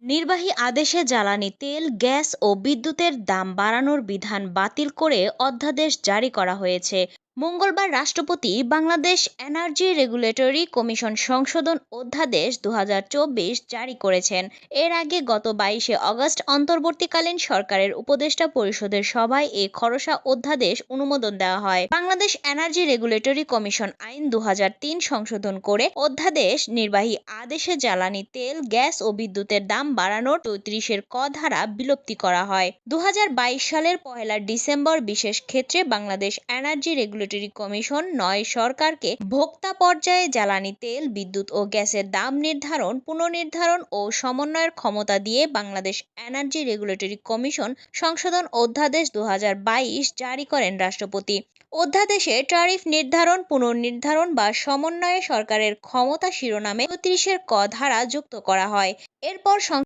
নির্বাহী আদেশে জ্বালানি তেল, গ্যাস ও বিদ্যুতের দাম বাড়ানোর বিধান বাতিল করে অধ্যাদেশ জারি করা হয়েছে। মঙ্গলবার রাষ্ট্রপতি বাংলাদেশ এনার্জি রেগুলেটরি কমিশন সংশোধন অধ্যাদেশ ২০২৪ জারি করেছেন। এর আগে গত ২২শে আগস্ট অন্তর্বর্তীকালীন সরকারের উপদেষ্টা পরিষদের সভায় এ খসড়া অধ্যাদেশ অনুমোদন দেওয়া হয়। বাংলাদেশ এনার্জি রেগুলেটরি কমিশন আইন ২০০৩ সংশোধন করে অধ্যাদেশ নির্বাহী আদেশে জ্বালানি তেল, গ্যাস ও বিদ্যুতের দাম বাড়ানোর ৩৫-এর ক ধারা বিলুপ্তি করা হয়। ২০২২ সালের ১লা ডিসেম্বর বিশেষ ক্ষেত্রে বাংলাদেশ এনার্জি রেগুলেটরি কমিশন ৯ সরকারকে ভোক্তা পর্যায়ে জ্বালানি তেল, বিদ্যুৎ ও গ্যাসের দাম নির্ধারণ, পুনর্নির্ধারণ ও সমন্বয়ের ক্ষমতা দিয়ে বাংলাদেশ এনার্জি রেগুলেটরি কমিশন সংশোধন অধ্যাদেশ ২০২২ জারি করেন রাষ্ট্রপতি। অধ্যাদেশে ট্যারিফ নির্ধারণ, পুনর্নির্ধারণ বা সমন্বয়ে সরকারের ক্ষমতা শিরোনামে ৩৫-এর ক ধারা যুক্ত করা হয়। এরপর